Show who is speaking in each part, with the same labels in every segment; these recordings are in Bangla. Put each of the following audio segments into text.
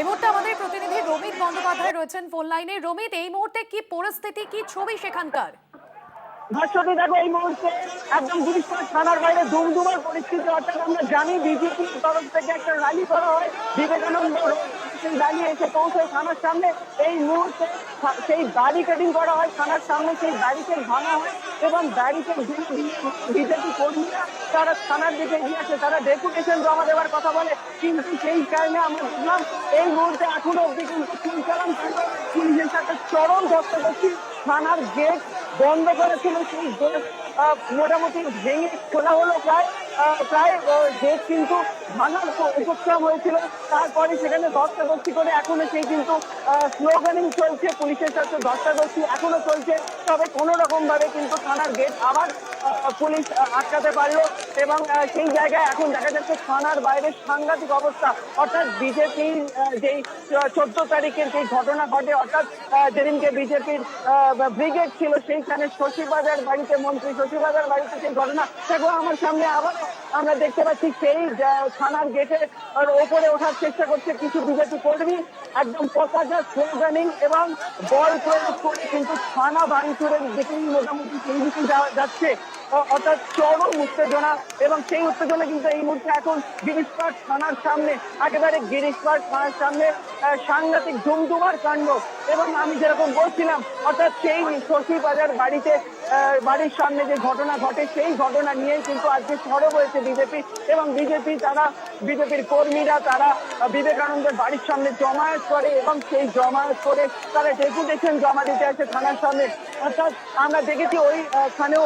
Speaker 1: এই মুহূর্তে আমাদের প্রতিনিধি রমিত বন্দ্যোপাধ্যায় রয়েছেন ফোন লাইনে। রমিত, এই মুহূর্তে কি পরিস্থিতি, কি ছবি সেখানকার?
Speaker 2: ভাস্বতী দেখো, এই মুহূর্তে একদম গুলিস্তান থানার বাইরে দুমদুমার পরিস্থিতি। অর্থাৎ আমরা জানি বিজেপির তরফ থেকে একটা র্যালি করা হয় বিবেকানন্দ রোড, সেই র্যালি এসে পৌঁছায় থানার সামনে। এই মুহূর্তে সেই ব্যারিকেডিং করা হয় থানার সামনে, সেই ব্যারিকেড ভাঙা হয় এবং ব্যারিকেড বিজেপি কর্মীরা তারা থানার দিকে এগিয়ে আসে, তারা ডেপুটেশন জমা দেওয়ার কথা বলে। কিন্তু সেই কারণে আমরা দেখলাম এই মুহূর্তে এখনো অব্দি কিন্তু চলচালান পুলিশের সাথে চরম ধস্তাধস্তি। থানার গেট বন্ধ করেছিল, সেই গেট মোটামুটি ভেঙে খোলা হলো প্রায় গেট কিন্তু ভাঙার উপক্রম হয়েছিল। তারপরে সেখানে ধস্তাধস্তি করে এখনো সেই কিন্তু স্লোগানিং চলছে, পুলিশের সাথে ধস্তাধস্তি এখনো চলছে। তবে কোনো রকম ভাবে কিন্তু থানার গেট আবার পুলিশ আটকাতে পারলো এবং সেই জায়গায় এখন দেখা যাচ্ছে থানার বাইরে সাংঘাতিক অবস্থা। অর্থাৎ বিজেপির যেই 14 তারিখের যে ঘটনা ঘটে, অর্থাৎ যেদিনকে বিজেপির ব্রিগেড ছিল সেইখানে শশীবাজার বাড়িতে, মন্ত্রী শশীবাজার বাড়িতে সেই ঘটনা, দেখো আমার সামনে আবার আমরা দেখতে পাচ্ছি সেই থানার গেটের ওপরে ওঠার চেষ্টা করছে কিছু বিজেপি কর্মী, একদম পতাকা স্লোগানিং এবং বল প্রয়োগ করে কিন্তু থানা ভাঙচুরের দিকেই মোটামুটি সেই দিকে যাচ্ছে। অর্থাৎ চরম উত্তেজনা, এবং সেই উত্তেজনা কিন্তু এই মুহূর্তে এখন গিরিশপাড় থানার সামনে, একেবারে গিরিশপাড় থানার সামনে সাংঘাতিক ধুমধুমার কাণ্ড। এবং আমি যেরকম বলছিলাম, অর্থাৎ সেই শশীবাজার বাড়ির সামনে যে ঘটনা ঘটে, সেই ঘটনা নিয়েই কিন্তু আজকে সরব হয়েছে বিজেপি এবং বিজেপির কর্মীরা তারা বিবেকানন্দের বাড়ির সামনে জমায়েত করে এবং সেই জমায়েত করে তারা ডেপুটেশন জমা দিতে আসে থানার সামনে। অর্থাৎ আমরা দেখেছি ওইখানেও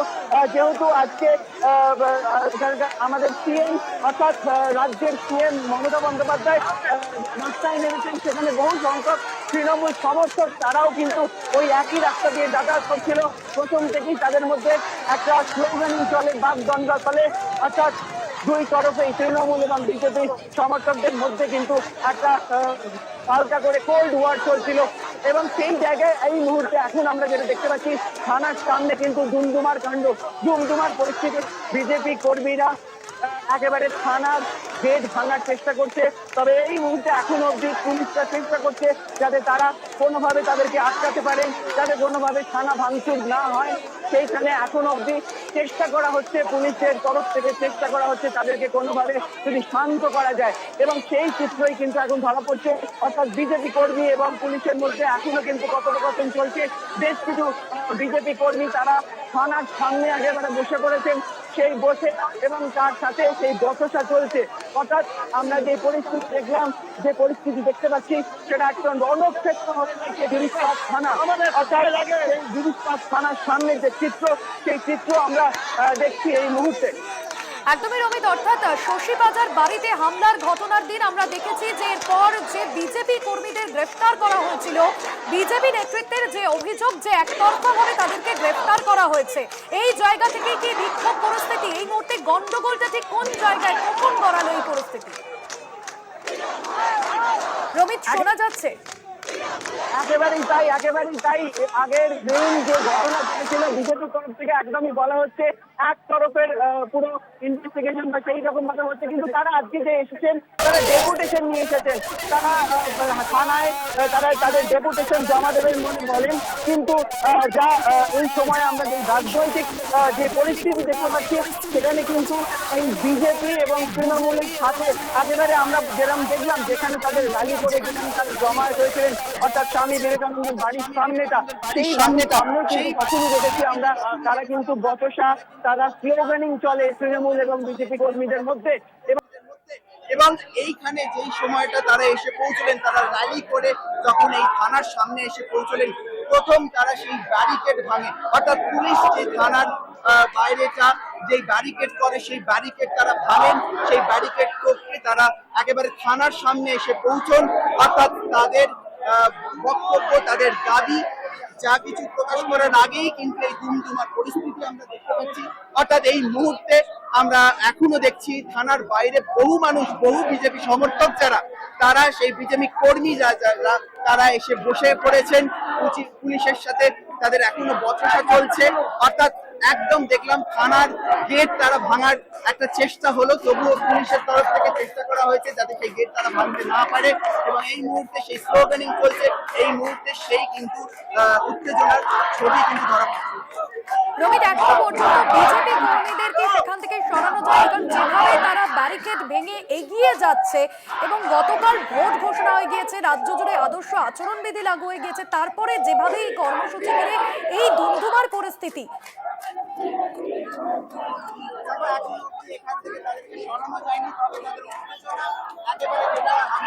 Speaker 2: যেহেতু আজকে আমাদের সিএম অর্থাৎ রাজ্যের সিএম মমতা বন্দ্যোপাধ্যায় রাস্তায় নেমেছেন, সেখানে বহু সংখ্যক তৃণমূল সমর্থক তারাও কিন্তু ওই একই রাস্তা দিয়ে যাতায়াত করছিল। প্রথম থেকেই তাদের মধ্যে একটা স্লোগানিং চলে, বাগদণ্ডা চলে। অর্থাৎ দুই তরফেই তৃণমূল এবং বিজেপি সমর্থকদের মধ্যে কিন্তু একটা হালকা করে কোল্ড ওয়ার চলছিল এবং সেই জায়গায় এই মুহূর্তে এখন আমরা যেটা দেখতে পাচ্ছি থানার সামনে কিন্তু দুমদুমার কাণ্ড, দুমদুমার পরিস্থিতি। বিজেপি কর্মীরা একেবারে থানার গেট ভাঙার চেষ্টা করছে, তবে এই মুহূর্তে এখনো অব্দি পুলিশরা চেষ্টা করছে যাতে তারা কোনোভাবে তাদেরকে আটকাতে পারে, যাতে কোনোভাবে থানা ভাঙচুর না হয়। সেইখানে এখন অব্দি চেষ্টা করা হচ্ছে, পুলিশের তরফ থেকে চেষ্টা করা হচ্ছে তাদেরকে কোনোভাবে যদি শান্ত করা যায়, এবং সেই চিত্রই কিন্তু এখন ধরা পড়ছে। অর্থাৎ বিজেপি কর্মী এবং পুলিশের মধ্যে এখনো কিন্তু কথোপকথন চলছে। বেশ কিছু বিজেপি কর্মী তারা থানার সামনে একেবারে বসে পড়েছেন, সেই বসে এবং তার সাথে সেই বচসা চলছে। অর্থাৎ আমরা যে পরিস্থিতি দেখলাম, যে পরিস্থিতি দেখতে পাচ্ছি, সেটা একটা রণক্ষেত্র হয়ে গেছে গিরিশপাড় থানা। অর্থাৎ সেই গিরিশপাড় থানার সামনে যে চিত্র, সেই চিত্র আমরা দেখছি এই মুহূর্তে।
Speaker 1: একদমই রমিত, অর্থাৎ শশীবাজার বাড়িতে হামলার ঘটনার দিন আমরা দেখেছি যে এরপর যে বিজেপি কর্মীদের গ্রেফতার করা হয়েছিল, বিজেপি নেতৃত্বের যে অভিযোগ যে একতরফাভাবে তাদেরকে গ্রেফতার করা হয়েছে, এই জায়গা থেকে কি বিক্ষোভ পরিস্থিতি, এই মুহূর্তে গন্ডগোলটা ঠিক কোন জায়গায়, কখন গড়ালো এই পরিস্থিতি? রমিত, শোনা যাচ্ছে?
Speaker 2: একেবারেই তাই। আগের দিন যে ঘটনা ঘটেছিল বিজেপির তরফ থেকে একদমই বলা হচ্ছে এক তরফের পুরো ইনভেস্টিগেশন বা সেই রকম ভাবে হচ্ছে, কিন্তু তারা আজকে যে এসেছেন তারা ডেপুটেশন নিয়ে এসেছেন, তারা থানায় তারা তাদের ডেপুটেশন জমা দেবেন বলেন। কিন্তু যা এই সময় আমরা যে রাজনৈতিক যে পরিস্থিতি দেখতে পাচ্ছি, সেখানে কিন্তু এই বিজেপি এবং তৃণমূলের সাথে একেবারে আমরা যেরকম দেখলাম, যেখানে তাদের র্যালি করে যেখানে তারা জমায়েত হয়েছিলেন, অর্থাৎ স্বামী বিবেকানন্দের বাড়ির সামনেটা, সেই সামনেও কিন্তু তখনই দেখেছি আমরা তারা কিন্তু বচসা, তারা স্লোগানিং চলে তৃণমূল এবং বিজেপি কর্মীদের মধ্যে।
Speaker 3: এবং এইখানে যেই সময়টা তারা এসে পৌঁছলেন, তারা র্যালি করে যখন এই থানার সামনে এসে পৌঁছলেন, প্রথম তারা সেই ব্যারিকেড ভাঙে। অর্থাৎ পুলিশ যে থানার বাইরেটা যে ব্যারিকেড করে, সেই ব্যারিকেড তারা ভাঙেন। সেই ব্যারিকেড করতে তারা একেবারে থানার সামনে এসে পৌঁছন। অর্থাৎ তাদের বক্তব্য, তাদের দাবি যা কিছু প্রকাশ করার আগেই কিন্তু এই দুমদুমার পরিস্থিতি আমরা দেখতে পাচ্ছি। অর্থাৎ এই মুহূর্তে আমরা এখনো দেখছি থানার বাইরে বহু মানুষ, বহু বিজেপি সমর্থক যারা, তারা সেই বিজেপি কর্মী যারা তারা এসে বসে পড়েছেন পুলিশের সাথে, তাদের এখনো বচসা চলছে। অর্থাৎ একদম দেখলাম থানার গেট তারা ভাঙার একটা চেষ্টা হলো, তবুও পুলিশের তরফ থেকে চেষ্টা করা হয়েছে যাতে সেই গেট তারা ভাঙতে না পারে। এবং এই মুহূর্তে সেই স্লোগানিং চলছে, এই মুহূর্তে সেই কিন্তু উত্তেজনার ছবি কিন্তু ধরা পড়ছে।
Speaker 1: রোহিত, এখনো পর্যন্ত বিজেপি কর্মীদেরকে সেখান থেকে সরানো যায়, কারণ যেভাবে তারা ব্যারিকেড ভেঙে এগিয়ে যাচ্ছে এবং গতকাল ভোট ঘোষণা হয়ে গিয়েছে, রাজ্য জুড়ে আদর্শ আচরণবিধি লাগু হয়ে গিয়েছে, তারপরে যেভাবে এই কর্মসূচি করে এই ধুন্ধুমার পরিস্থিতি।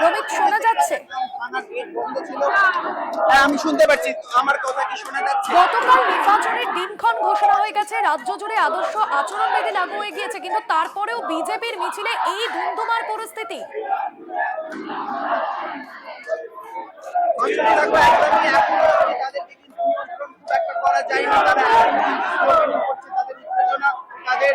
Speaker 1: রোহিত, শোনা যাচ্ছে?
Speaker 3: আমি শুনতে পাচ্ছি, আমার কথা কি শোনা যাচ্ছে?
Speaker 1: গতকাল নির্বাচনের দিনক্ষণ ঘোষণা হয়ে গেছে, রাজ্য জুড়ে আদর্শ আচরণবিধি লাগু হয়ে গিয়েছে, কিন্তু তারপরেও বিজেপির মিছিলে এই ধুন্ধুমার পরিস্থিতি।
Speaker 3: তাদেরকে কিন্তু নিয়ন্ত্রণ খুব একটা করা যায়নি, তারা করছে, তাদের উত্তেজনা, তাদের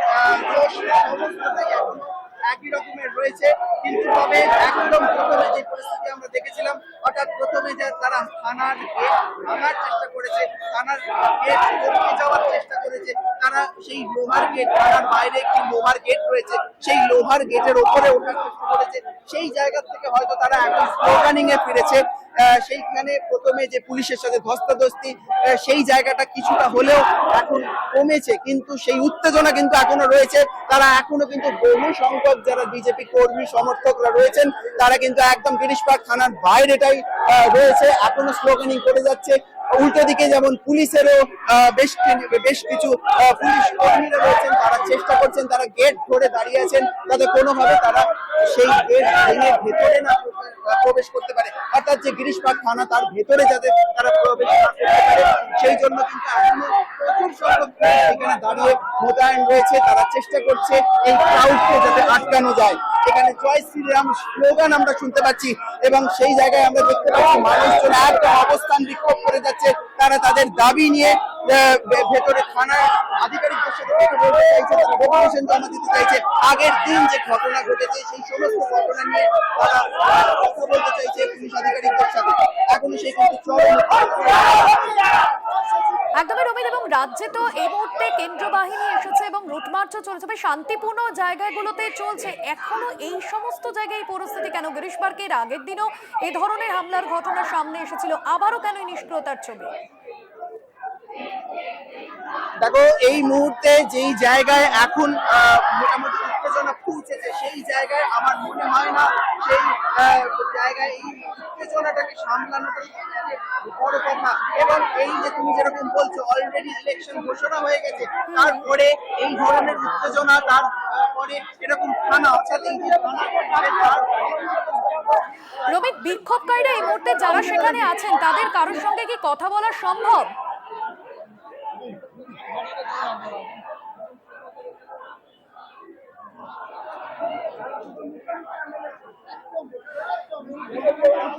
Speaker 3: জোশ সমস্তটাই এখনো একই রকমের রয়েছে। কিন্তু তবে একদম প্রথমে যে পরিস্থিতি আমরা দেখেছিলাম, অর্থাৎ প্রথমে যে তারা থানার গেট ভাঙার চেষ্টা করেছে, থানার গেট টপকে যাওয়ার চেষ্টা করেছে, তারা সেই লোহার গেট, থানার বাইরে একটি লোহার গেট রয়েছে, সেই লোহার গেটের ওপরে ওঠার চেষ্টা করেছে। সেই জায়গা থেকে হয়তো তারা এখন স্লোগানিং এ ফিরেছে। সেইখানে প্রথমে যে পুলিশের সাথে ধস্তাধস্তি, সেই জায়গাটা কিছুটা হলেও এখন কমেছে, কিন্তু সেই উত্তেজনা কিন্তু এখনো রয়েছে। তারা এখনো কিন্তু বহু সংখ্যক যারা বিজেপি কর্মী সমর্থকরা রয়েছেন, তারা কিন্তু একদম গিরিশ পার্ক থানার বাইরেটাই রয়েছে, এখনো স্লোগানিং করে যাচ্ছে। উল্টো দিকে যেমন পুলিশেরও বেশ কিছু পুলিশ কর্মীরা রয়েছেন, তারা চেষ্টা করছেন, তারা গেট ধরে দাঁড়িয়ে আছেন যাতে কোনোভাবে তারা সেই গেট ভেঙে ভেতরে না প্রবেশ করতে পারে, অর্থাৎ যে গিরিশ পার্ক থানা তার ভেতরে যাতে তারা প্রবেশ না করতে পারে, সেই জন্য কিন্তু এখনো প্রচুর সংখ্যক এখানে দাঁড়িয়ে মোতায়েন রয়েছে। তারা চেষ্টা করছে এই ক্রাউডকে যাতে আটকানো যায়। এখানে জয় শ্রীরাম স্লোগান আমরা শুনতে পাচ্ছি এবং সেই জায়গায় আমরা দেখতে পাচ্ছি মানুষজন একদম অবস্থান বিক্ষোভ করে যাচ্ছে। তারা তাদের দাবি নিয়ে ভেতরে থানার আধিকারিকদের সাথে কথা বলতে চাইছে, তারা ডেপুটেশন জমা দিতে চাইছে। আগের দিন যে ঘটনা ঘটেছে সেই সমস্ত ঘটনা নিয়ে তারা কথা বলতে চাইছে পুলিশ আধিকারিকদের সাথে। এখনো সেই কিন্তু চরম
Speaker 1: একদমই রোহিত, এবং রাজ্যে তো এই মুহূর্তে কেন্দ্র বাহিনী এসেছে এবং রুট মার্চও চলছে, তবে শান্তিপূর্ণ জায়গাগুলোতে চলছে। এখনো এই সমস্ত জায়গায় এই পরিস্থিতি কেন? গিরিশ পার্কের আগের দিনও এই ধরনের হামলার ঘটনা সামনে এসেছিল, আবারও কেন এই নিষ্ক্রিয়তার ছবি?
Speaker 3: দেখো, এই মুহূর্তে যেই জায়গায় এখন মোটামুটি উত্তেজনা পৌঁছেছে, সেই জায়গায় আমার মনে হয় না সেই জায়গায় এই উত্তেজনাটাকে সামলানোটা বড় কথা। এবং এই যে তুমি যেরকম বলছো, অলরেডি ইলেকশন ঘোষণা হয়ে গেছে, তারপরে এই ধরনের উত্তেজনা, তারপরে এরকম থানা, অর্থাৎ এই যে থানা
Speaker 1: রোহিত, বিক্ষোভকারীরা এই মুহূর্তে যারা সেখানে আছেন তাদের কারোর সঙ্গে কি কথা বলা সম্ভব?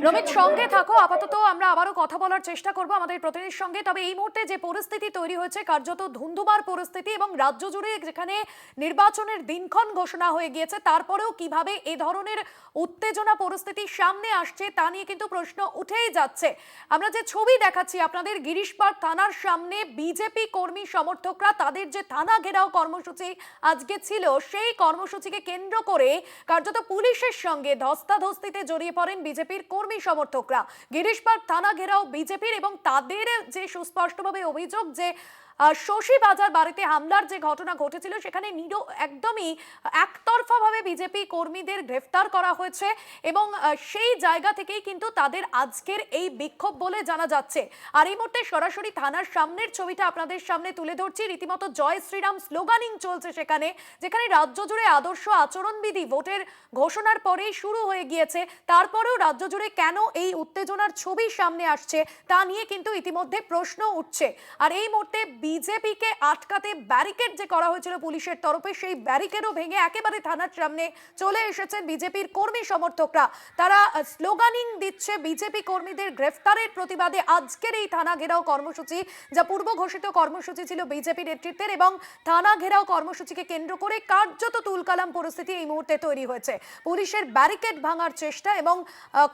Speaker 1: রোহিত, সঙ্গে থাকো, আপাতত আমরা আবারও কথা বলার চেষ্টা করব আমাদের প্রতিনিধির সঙ্গে। তবে এই মুহূর্তে যে পরিস্থিতি তৈরি হয়েছে, কার্যত ধুন্ধুমার পরিস্থিতি, এবং রাজ্য জুড়ে যেখানে নির্বাচনের দিনক্ষণ ঘোষণা হয়ে গিয়েছে, তারপরেও কিভাবে এ ধরনের উত্তেজনা পরিস্থিতি সামনে আসছে তা নিয়ে কিন্তু প্রশ্ন উঠেই যাচ্ছে। আমরা যে ছবি দেখাচ্ছি আপনাদের, গিরিশ পার্ক থানার সামনে বিজেপি কর্মী সমর্থকরা তাদের যে থানা ঘেরাও কর্মসূচি আজকে ছিল, সেই কর্মসূচিকে কেন্দ্র করে কার্যত পুলিশের সঙ্গে ধস্তাধস্তিতে জড়িয়ে পড়েন বিজেপির কর্মী সমর্থকরা। গিরিশ পার্ক থানা ঘেরাও বিজেপির, এবং তাদের যে সুস্পষ্টভাবে অভিযোগ যে শশী বাজার বাড়িতে হামলার যে ঘটনা ঘটেছিল, সেখানে একদমই একতরফাভাবে বিজেপি কর্মীদের গ্রেফতার করা হয়েছে, এবং সেই জায়গা থেকেই কিন্তু তাদের আজকের এই বিক্ষোভ বলে জানা যাচ্ছে। আর এই মুহূর্তে সরাসরি থানার সামনের ছবিটা আপনাদের সামনে তুলে ধরছি। রীতিমতো জয় শ্রীরাম স্লোগানিং চলছে সেখানে, যেখানে রাজ্য জুড়ে আদর্শ আচরণবিধি ভোটের ঘোষণার পরেই শুরু হয়ে গিয়েছে। তারপরেও রাজ্য জুড়ে কেন এই উত্তেজনার ছবি সামনে আসছে তা নিয়ে কিন্তু ইতিমধ্যে প্রশ্ন উঠছে। আর এই মুহূর্তে বিজেপিকে আটকাতে ব্যারিকেড যে করা হয়েছিল পুলিশের তরফে, সেই ব্যারিকেডও ভেঙে একেবারে থানার সামনে চলে এসেছেন বিজেপির কর্মী সমর্থকরা। তারা স্লোগানিং দিচ্ছে বিজেপি কর্মীদের গ্রেফতারের প্রতিবাদে আজকের এই থানা ঘেরাও কর্মসূচি, যা পূর্ব ঘোষিত কর্মসূচি ছিল বিজেপি নেতৃত্বের, এবং থানা ঘেরাও কর্মসূচিকে কেন্দ্র করে কার্যত তুলকালাম পরিস্থিতি এই মুহূর্তে তৈরি হয়েছে। পুলিশের ব্যারিকেড ভাঙার চেষ্টা, এবং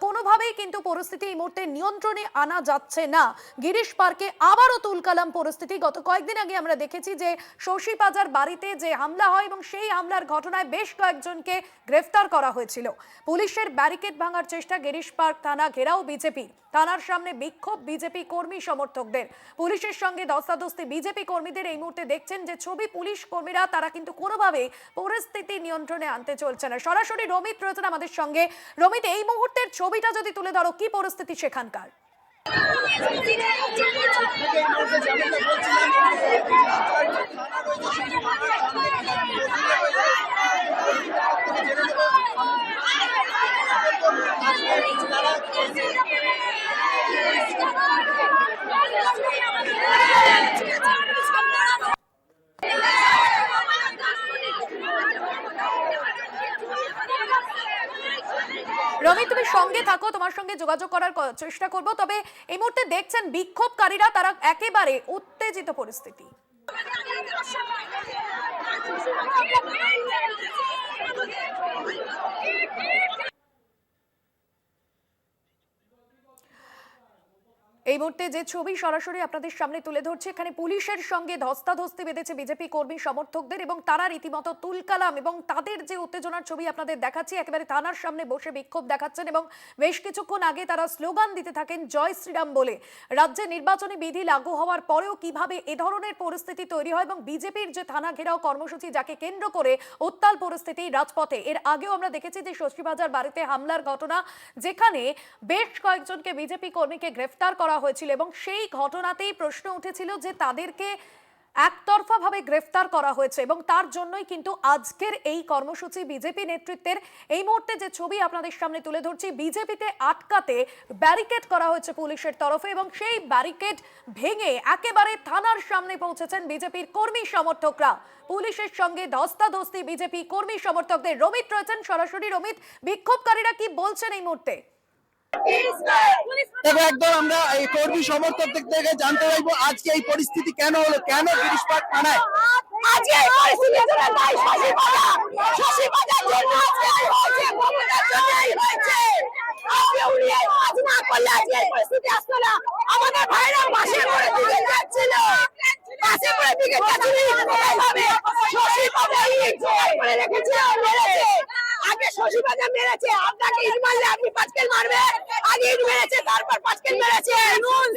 Speaker 1: কোনোভাবেই কিন্তু পরিস্থিতি এই মুহূর্তে নিয়ন্ত্রণে আনা যাচ্ছে না। গিরিশ পার্কে আবারও তুলকালাম পরিস্থিতি। গতকাল কয়েকদিন আগে আমরা দেখেছি যে শশী পাজার বাড়িতে যে হামলা হয় এবং সেই হামলার ঘটনায় বেশ কয়েকজনকে গ্রেফতার করা হয়েছিল। পুলিশের ব্যারিকেড ভাঙার চেষ্টা, গিরিশ পার্ক থানা ঘেরাও বিজেপি, থানার সামনে বিক্ষোভ বিজেপি কর্মী সমর্থকদের, পুলিশের সঙ্গে ধস্তাধস্তি বিজেপি কর্মীদের। এই মুহূর্তে দেখছেন যে ছবি, পুলিশ কর্মীরা তারা কিন্তু কোনোভাবে পরিস্থিতি নিয়ন্ত্রণে আনতে চলছে না। সরাসরি রমিত রয়েছেন আমাদের সঙ্গে। রমিত, এই মুহূর্তের ছবিটা যদি তুলে ধরো, কি পরিস্থিতি সেখানকার? রমি, তুমি সঙ্গে থাকো, তোমার সঙ্গে যোগাযোগ করার চেষ্টা করব। তবে এই মুহূর্তে দেখছেন বিক্ষোভকারীরা তারা একেবারে উত্তেজিত পরিস্থিতি। এই মুহূর্তে যে ছবি সরাসরি আপনাদের সামনে তুলে ধরছে, এখানে পুলিশের সঙ্গে ধস্তাধস্তি বেঁধেছে বিজেপি কর্মী সমর্থকদের এবং তারা রীতিমতো তুলকালাম এবং তাদের যে উত্তেজনার ছবি আপনাদের দেখাচ্ছি, একেবারে থানার সামনে বসে বিক্ষোভ দেখাচ্ছেন এবং বেশ কিছুক্ষণ আগে তারা স্লোগান দিতে থাকেন জয় শ্রীরাম বলে। রাজ্যে নির্বাচনী বিধি লাগু হওয়ার পরেও কিভাবে এ ধরনের পরিস্থিতি তৈরি হয় এবং বিজেপির যে থানা ঘেরাও কর্মসূচি, যাকে কেন্দ্র করে উত্তাল পরিস্থিতি রাজপথে। এর আগেও আমরা দেখেছি যে শশী পাজার বাড়িতে হামলার ঘটনা, যেখানে বেশ কয়েকজনকে বিজেপি কর্মীকে গ্রেফতার করা হয়েছিল এবং সেই ঘটনাতেই প্রশ্ন উঠেছিল যে তাদেরকে একতরফা ভাবে গ্রেফতার করা হয়েছে এবং তার জন্যই কিন্তু আজকের এই কর্মসূচি বিজেপি নেতৃত্বের। এই মুহূর্তে যে ছবি আপনাদের সামনে তুলে ধরছি, বিজেপিতে আটকাতে ব্যারিকেড করা হয়েছে পুলিশের তরফে এবং সেই ব্যারিকেড ভেঙে একেবারে থানার সামনে পৌঁছেছেন বিজেপির কর্মী সমর্থকরা। পুলিশের সঙ্গে ধস্তাধস্তি বিজেপি কর্মী সমর্থকদের। রমিত রয়েছেন সরাসরি। রমিত, বিক্ষোভকারীরা কি বলছেন এই মুহূর্তে?
Speaker 3: একদম আমরা এই কর্মী সমর্থকদের থেকে জানতে চাইবো আজকে এই পরিস্থিতি কেন হলো, কেন গিরিশ পার্ক থানায়
Speaker 4: আজকে এই পরিস্থিতির জন্য দায়ী শশী পাজা। শশী পাজার জন্য আজকে এই হয়েছে, মমতার জন্য এই হয়েছে। আজকে উনি এই কাজ না করলে আজকে এই পরিস্থিতি আসতো না। আমাদের ভাইরা বাসে করে দিকে যাচ্ছিল, বাসে করে দিকে যাচ্ছিল। এইভাবে শশী পাজা ইট করে রেখেছিল, মেরেছে। আগে শশী পাজা মেরেছে, আপনাকে ইট মারলে আপনি 5 কেল মারবেন। আগে ইট মেরেছে, তারপর 5 কেল মেরেছে।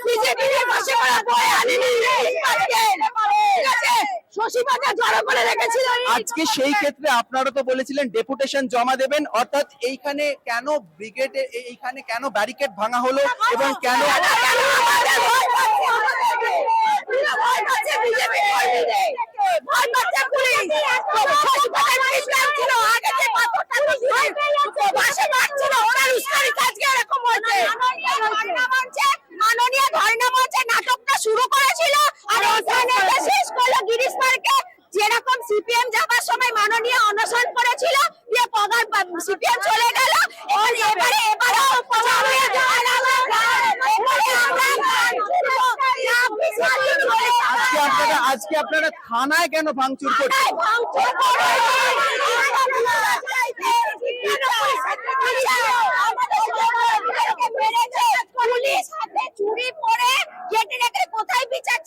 Speaker 4: বিজেপি বাসে করে বয়ে আনেনি 5 কেল, ঠিক আছে? শশী পাজা জড়ো করে রেখেছিল।
Speaker 3: আজকে সেই ক্ষেত্রে আপনারা তো বলেছিলেন ডেপুটেশন জমা দেবেন, অর্থাৎ এইখানে কেন ব্রিগেডে, এইখানে কেন ব্যারিকেড ভাঙা হলো এবং কেন
Speaker 4: ভয় পাচ্ছে বিজেপি কর্মীদের, ভয় পাচ্ছে পুলিশ। শশী পাজার ইসলাম ছিল, আগে যে পাথরটা বাসে মারছিল ওনার উস্কানি আজকে এরকম হয়েছে। মাননীয় ধর্ণা মঞ্চে নাটকটা শুরু করেছিল আর ওখানে শেষ করলো গিরিশ পার্কে। যেরকম সিপিএম যাবার সময় মাননীয় অনশন করেছিল, দিয়ে পগার সিপিএম চলে গেল।
Speaker 3: আজকে আপনারা থানায় কেন ভাঙচুর করছেন?
Speaker 4: পুলিশ হাতে চুরি পরে কেটে রেখে কোথায় বিচার